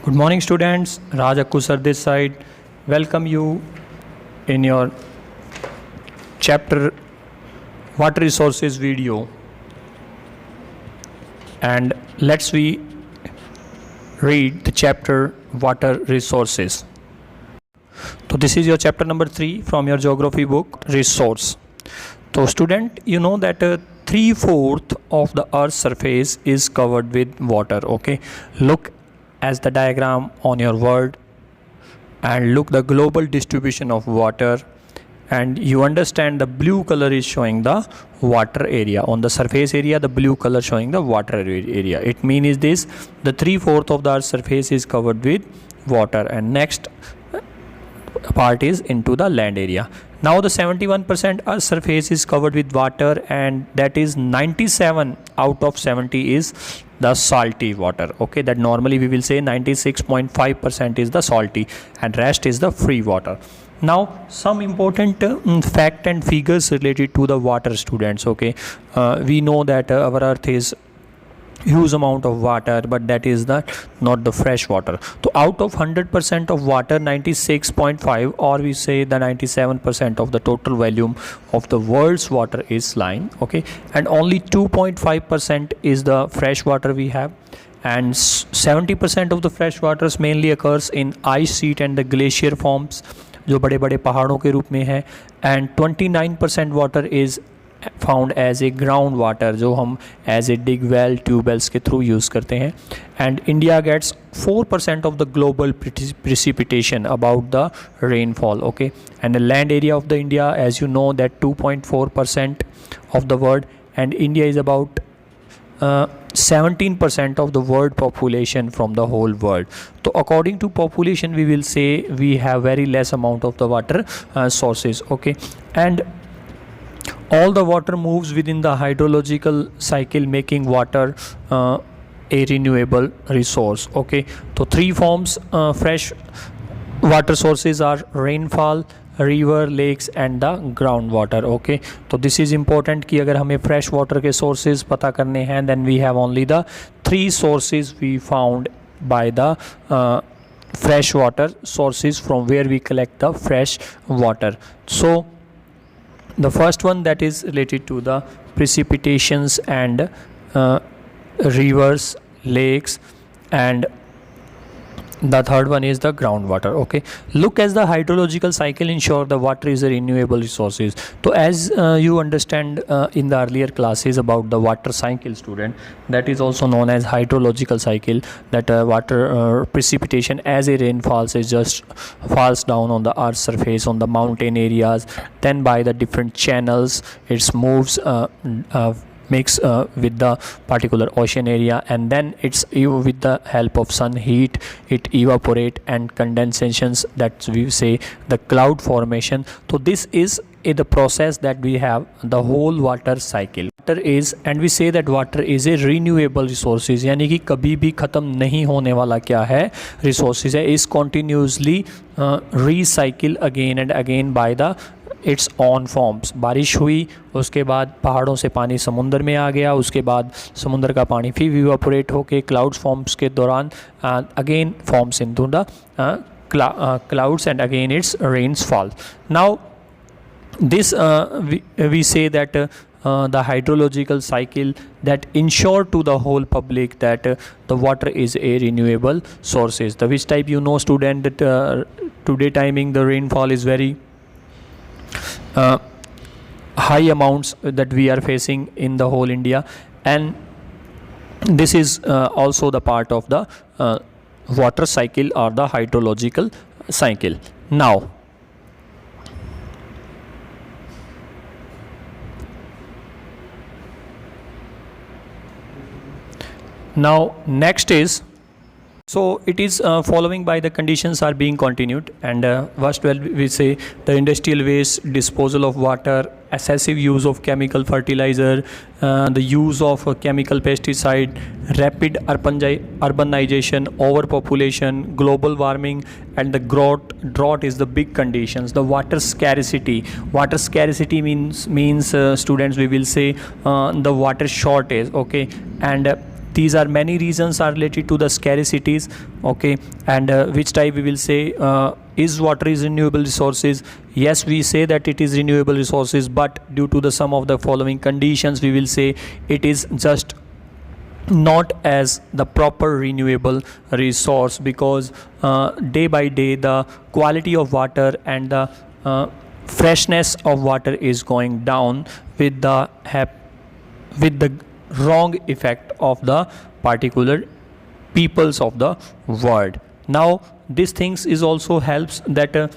Good morning, students. Raj Akkusar this side. Welcome you in your chapter Water Resources video. And let's we read the chapter Water Resources. So this is your chapter number 3 from your geography book, Resource. So student, you know that 3/4 of the Earth's surface is covered with water. Okay, look as the diagram on your word and look the global distribution of water, and you understand the blue color is showing the water area on the surface area, the blue color showing the water area. It means this, the 3/4 of the Earth's surface is covered with water, and next part is into the land area. Now the 71% Earth surface is covered with water, and that is 97 out of 70 is the salty water. Okay, that normally we will say 96.5% is the salty and rest is the free water. Now some important fact and figures related to the water, students. Okay, we know that our earth is huge amount of water, but that is not the fresh water. So out of 100% of water, 96.5 or we say the 97% of the total volume of the world's water is saline. Okay, and only 2.5% is the fresh water we have, and 70% of the fresh waters mainly occurs in ice sheet and the glacier forms, जो बड़े बड़े पहाड़ों के रूप में है, and 29% water is found as a ground water, जो हम as a dig well tubewells के थ्रू यूज़ करते हैं. And India gets 4% of the global precipitation about the rainfall. Okay, and the land area of the India, as you know, that 2.4% of the world, and India is about 17% of the world population from the whole world. So according to population, we will say we have very less amount of the water sources. Okay, and all the water moves within the hydrological cycle, making water a renewable resource. Okay, so three forms fresh water sources are rainfall, river, lakes and the groundwater. Okay, so this is important कि अगर हमें fresh water के sources पता करने हैं, then we have only the 3 sources we found by the fresh water sources from where we collect the fresh water. So the first one, that is related to the precipitations and rivers, lakes, and the third one is the groundwater. Okay, look as the hydrological cycle ensure the water is a renewable resources. So as you understand in the earlier classes about the water cycle, student, that is also known as hydrological cycle, that water precipitation as a rainfalls is just falls down on the earth's surface on the mountain areas, then by the different channels it moves mix with the particular ocean area, and then it's with the help of sun heat it evaporate and condensations, that we say the cloud formation. So this is the process that we have the whole water cycle. Water is, and we say that water is a renewable resources, यानी कि कभी भी ख़त्म नहीं होने वाला क्या है resources है, is continuously recycle again and again by the it's on forms. बारिश हुई, उसके बाद पहाड़ों से पानी समुंदर में आ गया, उसके बाद समुंदर का पानी फिर इवापोरेट होके क्लाउड्स फॉर्म्स के दौरान again forms into the clouds and again its rains fall. Now this we say that the hydrological cycle that ensure to the whole public that the water is a renewable sources. The which type, you know, student, that today timing the rainfall is very high amounts that we are facing in the whole India, and this is also the part of the water cycle or the hydrological cycle. Now next is, so it is following by the conditions are being continued, and first we say the industrial waste, disposal of water, excessive use of chemical fertilizer, the use of chemical pesticide, rapid urbanization, overpopulation, global warming, and the drought is the big conditions. The water scarcity means students, we will say the water shortage. Okay, and these are many reasons are related to the scarcities. Okay, and which type we will say, is water is renewable resources? Yes, we say that it is renewable resources, but due to the some of the following conditions we will say it is just not as the proper renewable resource, because day by day the quality of water and the freshness of water is going down with the with the wrong effect of the particular peoples of the world. Now these things is also helps that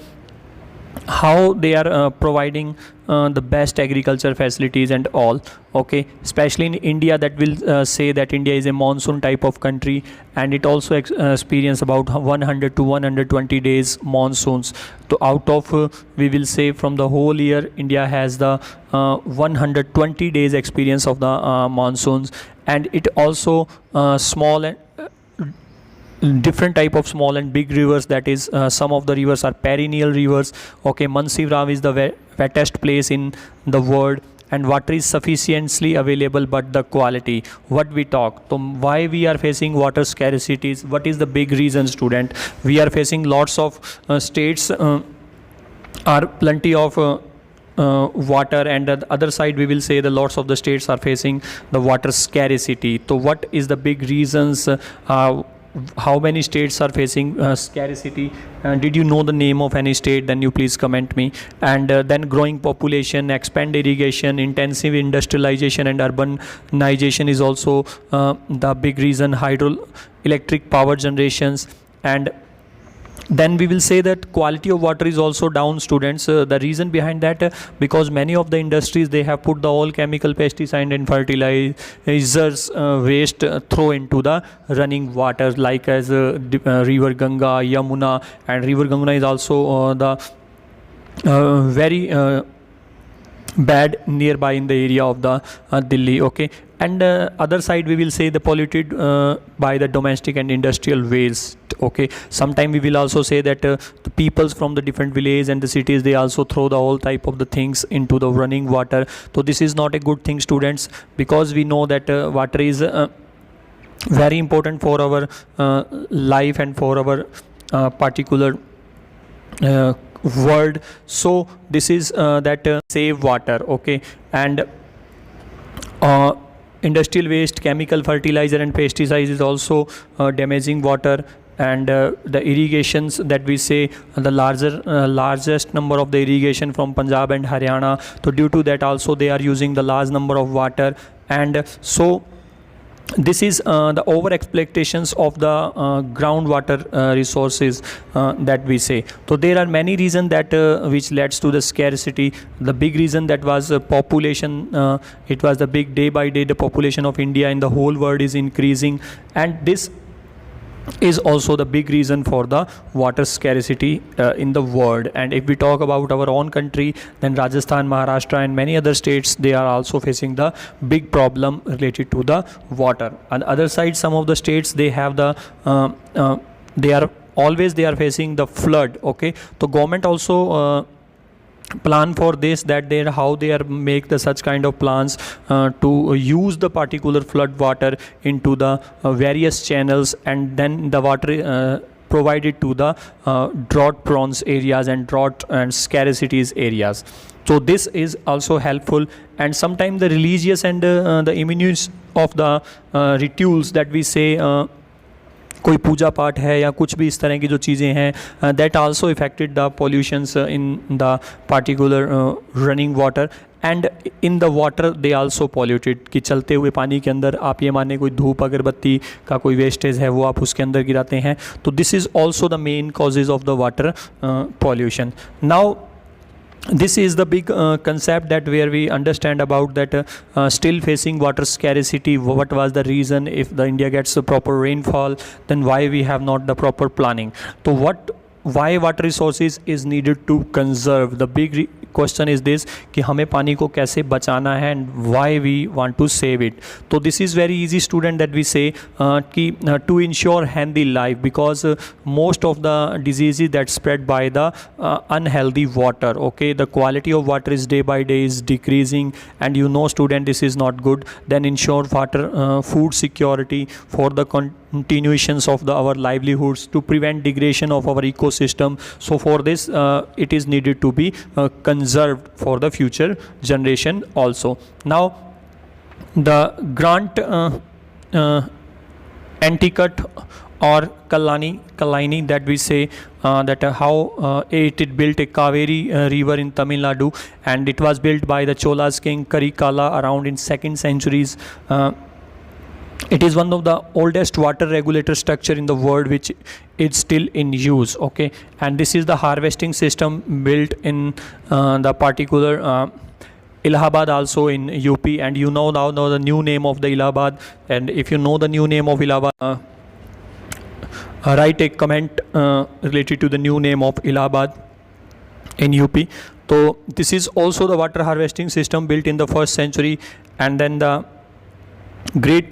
how they are providing the best agriculture facilities and all. Okay, especially in India, that will say that India is a monsoon type of country, and it also experience about 100 to 120 days monsoons. So out of we will say from the whole year, India has the 120 days experience of the monsoons, and it also small and different type of small and big rivers, that is some of the rivers are perennial rivers. Okay, Mansi Ram is the wettest place in the world, and water is sufficiently available, but the quality, what we talk, so why we are facing water scarcities, what is the big reason, student? We are facing lots of states are plenty of water, and the other side we will say the lots of the states are facing the water scarcity. So what is the big reasons? How many states are facing scarcity? Did you know the name of any state? Then you please comment me. And then growing population, expand irrigation, intensive industrialization and urbanization is also the big reason. Hydroelectric power generations, and then we will say that quality of water is also down, students. The reason behind that, because many of the industries, they have put the all chemical pesticide and fertilizers waste throw into the running water, like as river Ganga, Yamuna, and river Ganga is also the very bad nearby in the area of the Delhi. Okay, and other side we will say the polluted by the domestic and industrial waste. Okay, sometime we will also say that the peoples from the different villages and the cities, they also throw the all type of the things into the running water. So this is not a good thing, students, because we know that water is very important for our life and for our particular world. So this is that save water. Okay, and industrial waste, chemical fertilizer and pesticides is also damaging water. And the irrigations that we say, the largest number of the irrigation from Punjab and Haryana, so due to that also they are using the large number of water. And so this is the over exploitations of the groundwater resources that we say. So there are many reasons that which leads to the scarcity. The big reason that was population. It was the big, day by day the population of India in the whole world is increasing, and this is also the big reason for the water scarcity in the world. And if we talk about our own country, then Rajasthan, Maharashtra and many other states, they are also facing the big problem related to the water. On the other side, some of the states, they have the they are facing the flood. Okay, so government also plan for this, that they how they are make the such kind of plans to use the particular flood water into the various channels, and then the water provided to the drought prone areas and drought and scarcities areas. So this is also helpful. And sometimes the religious and the immunities of the rituals that we say, कोई पूजा पाठ है या कुछ भी इस तरह की जो चीज़ें हैं, that also affected the pollutions in the particular running water. And in the water they also polluted, कि चलते हुए पानी के अंदर आप ये माने कोई धूप अगरबत्ती का कोई वेस्टेज है वो आप उसके अंदर गिराते हैं. तो this is also the main causes of the water pollution. Now this is the big concept that where we understand about that still facing water scarcity. What was the reason? If the India gets the proper rainfall, then why we have not the proper planning? So why water resources is needed to conserve? The big question is this कि हमें पानी को कैसे बचाना है and why we want to save it. तो this is very easy student that we say कि to ensure healthy life, because most of the diseases that spread by the unhealthy water. Okay, the quality of water is day by day is decreasing, and you know student, this is not good. Then ensure water food security for the continuations of our livelihoods, to prevent degradation of our ecosystem. So for this it is needed to be conserved for the future generation also. Now the grant Anticut or Kalani that we say that how it built a Kaveri river in Tamil Nadu, and it was built by the Cholas king Karikala around in 2nd centuries. It is one of the oldest water regulator structure in the world which is still in use. Okay, and this is the harvesting system built in the particular Allahabad also in UP, and you know now the new name of the Allahabad. And if you know the new name of Allahabad, write a comment related to the new name of Allahabad in UP. So this is also the water harvesting system built in the 1st century, and then the great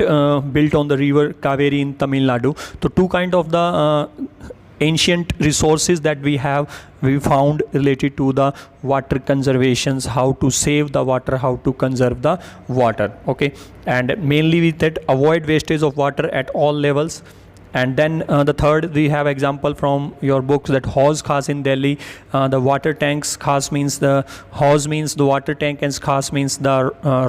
built on the river Kaveri in Tamil Nadu. So two kind of the ancient resources that we found related to the water conservations, how to save the water, how to conserve the water. Okay, and mainly with that, avoid wastage of water at all levels. And then the third, we have example from your books that Hauz Khas in Delhi, the water tanks. Khas means the Hauz means the water tank, and Khas means the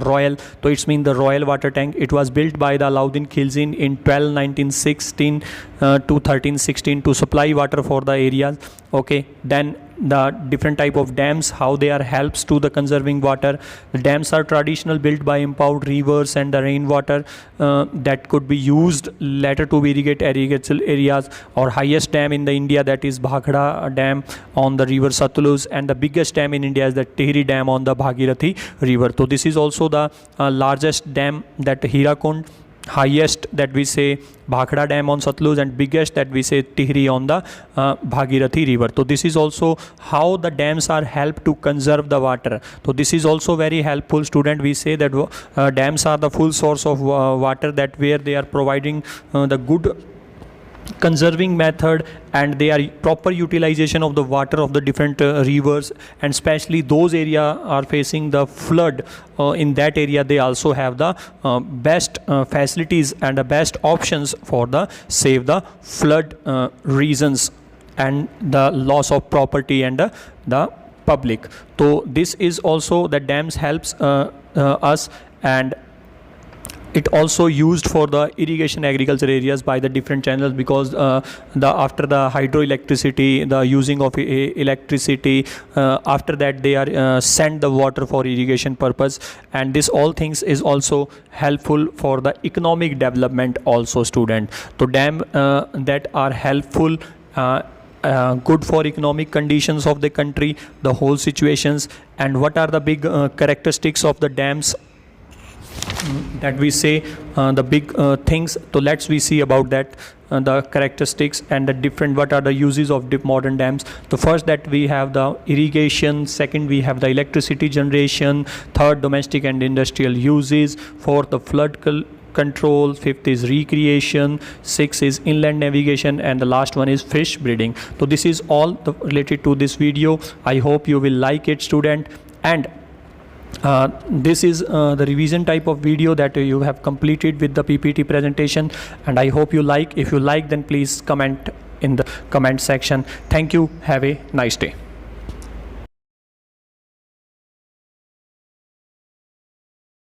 royal. So it's mean the royal water tank. It was built by the Alauddin Khilji in 1916 to 1316 to supply water for the areas. Okay, then the different type of dams, how they are helps to the conserving water. The dams are traditional built by impound rivers and the rainwater that could be used later to irrigate areas. Or highest dam in the India, that is Bhakhra Dam on the river Satluj, and the biggest dam in India is the Tehri Dam on the Bhagirathi river. So this is also the largest dam, that Hirakund. Highest that we say Bhakhra Dam on Satluj, and biggest that we say Tehri on the Bhagirathi river. So this is also how the dams are help to conserve the water. So this is also very helpful student. We say that dams are the full source of water, that where they are providing the good conserving method, and they are proper utilization of the water of the different rivers, and especially those area are facing the flood. In that area they also have the best facilities and the best options for the save the flood reasons and the loss of property and the public. So this is also the dams helps us, and it also used for the irrigation agriculture areas by the different channels, because after the hydroelectricity, the using of electricity, after that they are send the water for irrigation purpose, and this all things is also helpful for the economic development also student. So dam that are helpful, good for economic conditions of the country, the whole situations. And what are the big characteristics of the dams that we say, the big things? So let's we see about that, the characteristics and the different, what are the uses of modern dams. So first, that we have the irrigation, second we have the electricity generation, third domestic and industrial uses, fourth the flood control, fifth is recreation, sixth is inland navigation, and the last one is fish breeding. So this is all related to this video. I hope you will like it student, and this is the revision type of video that you have completed with the PPT presentation, and I hope you like. If you like, then please comment in the comment section. Thank you. Have a nice day.